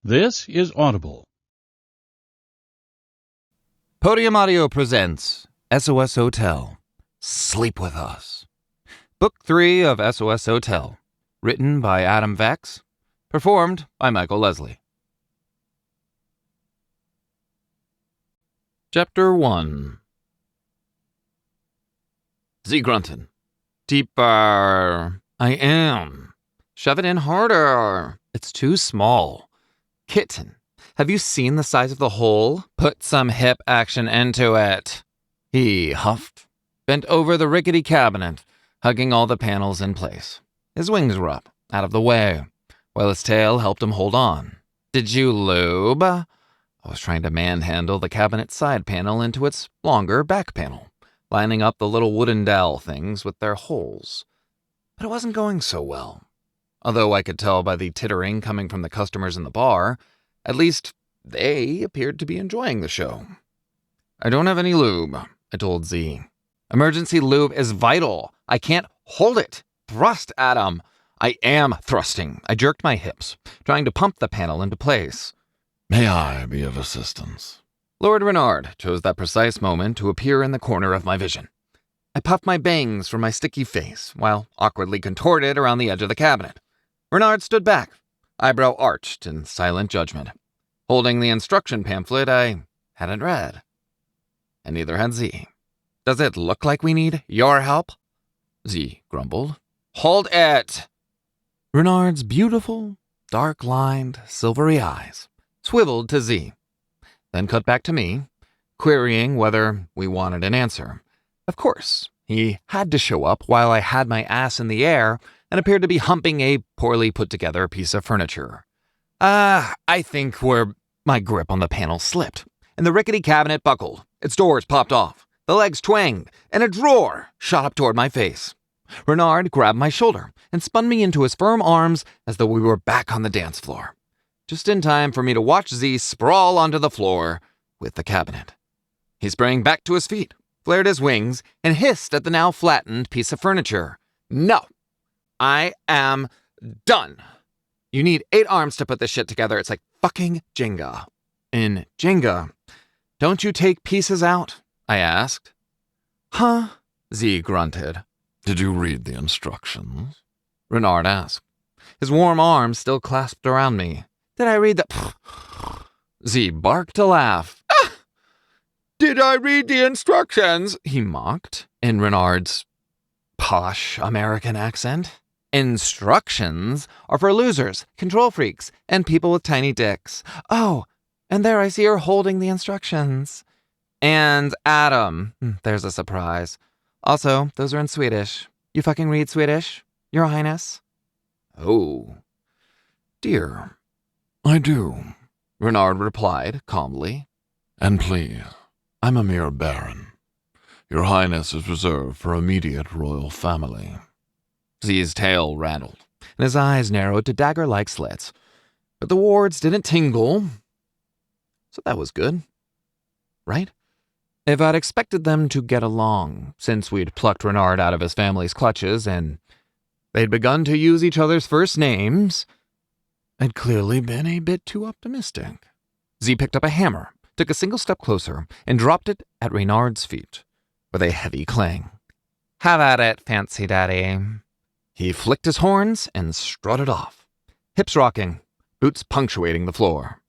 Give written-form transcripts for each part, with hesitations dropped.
This is Audible. Podium Audio presents SOS Hotel, Sleep With Us. Book 3 of SOS Hotel, written by Adam Vex, performed by Michael Leslie. Chapter 1. Z grunted. Deeper. I am. Shove it in harder. It's too small. Kitten, have you seen the size of the hole? Put some hip action into it. He huffed, bent over the rickety cabinet, hugging all the panels in place. His wings were up, out of the way, while his tail helped him hold on. Did you lube? I was trying to manhandle the cabinet's side panel into its longer back panel, lining up the little wooden dowel things with their holes. But it wasn't going so well. Although I could tell by the tittering coming from the customers in the bar, at least they appeared to be enjoying the show. I don't have any lube, I told Z. Emergency lube is vital. I can't hold it. Thrust, Adam. I am thrusting. I jerked my hips, trying to pump the panel into place. May I be of assistance? Lord Renard chose that precise moment to appear in the corner of my vision. I puffed my bangs from my sticky face, while awkwardly contorted around the edge of the cabinet. Renard stood back, eyebrow arched in silent judgment, holding the instruction pamphlet I hadn't read. And neither had Z. Does it look like we need your help? Z grumbled. Hold it! Renard's beautiful, dark-lined, silvery eyes swiveled to Z, then cut back to me, querying whether we wanted an answer. Of course, he had to show up while I had my ass in the air and appeared to be humping a poorly put-together piece of furniture. I think where my grip on the panel slipped, and the rickety cabinet buckled. Its doors popped off, the legs twanged, and a drawer shot up toward my face. Renard grabbed my shoulder and spun me into his firm arms as though we were back on the dance floor, just in time for me to watch Z sprawl onto the floor with the cabinet. He sprang back to his feet, flared his wings, and hissed at the now flattened piece of furniture. No! I am done. You need 8 arms to put this shit together. It's like fucking Jenga. In Jenga, don't you take pieces out? I asked. Huh? Z grunted. Did you read the instructions? Renard asked, his warm arms still clasped around me. Did I read the... Z barked a laugh. Ah! Did I read the instructions? He mocked in Renard's posh American accent. Instructions are for losers, control freaks, and people with tiny dicks. Oh, and there I see her holding the instructions. And Adam. There's a surprise. Also, those are in Swedish. You fucking read Swedish, Your Highness? Oh, dear. I do, Renard replied calmly. and please, I'm a mere baron. Your Highness is reserved for immediate royal family. Z's tail rattled, and his eyes narrowed to dagger-like slits. But the wards didn't tingle, so that was good. Right? If I'd expected them to get along, since we'd plucked Renard out of his family's clutches and they'd begun to use each other's first names, I'd clearly been a bit too optimistic. Z picked up a hammer, took a single step closer, and dropped it at Renard's feet with a heavy clang. Have at it, fancy daddy. He flicked his horns and strutted off, hips rocking, boots punctuating the floor.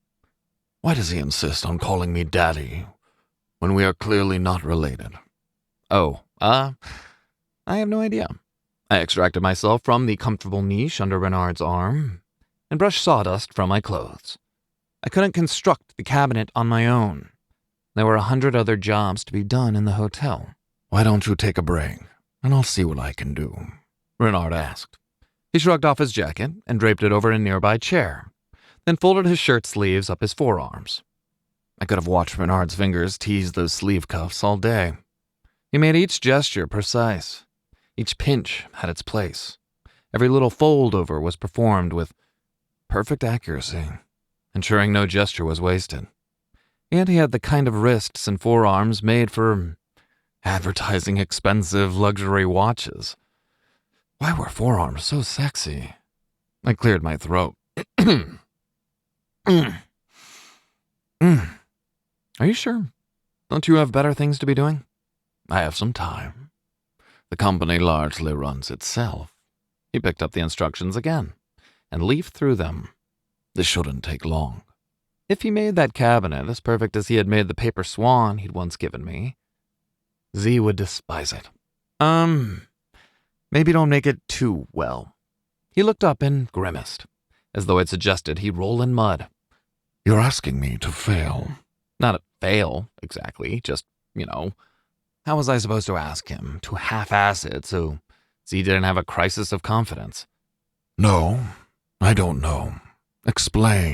Why does he insist on calling me daddy when we are clearly not related? Oh, I have no idea. I extracted myself from the comfortable niche under Renard's arm and brushed sawdust from my clothes. I couldn't construct the cabinet on my own. There were 100 other jobs to be done in the hotel. Why don't you take a break, and I'll see what I can do, Renard asked. He shrugged off his jacket and draped it over a nearby chair, then folded his shirt sleeves up his forearms. I could have watched Renard's fingers tease those sleeve cuffs all day. He made each gesture precise. Each pinch had its place. Every little fold-over was performed with perfect accuracy, ensuring no gesture was wasted. And he had the kind of wrists and forearms made for advertising expensive luxury watches. Why were forearms so sexy? I cleared my throat. Mm. Mm. Are you sure? Don't you have better things to be doing? I have some time. The company largely runs itself. He picked up the instructions again and leafed through them. This shouldn't take long. If he made that cabinet as perfect as he had made the paper swan he'd once given me, Z would despise it. Maybe don't make it too well. He looked up and grimaced, as though it suggested he roll in mud. You're asking me to fail. Not fail, exactly, just, how was I supposed to ask him to half-ass it so Z didn't have a crisis of confidence? No, I don't know. Explain.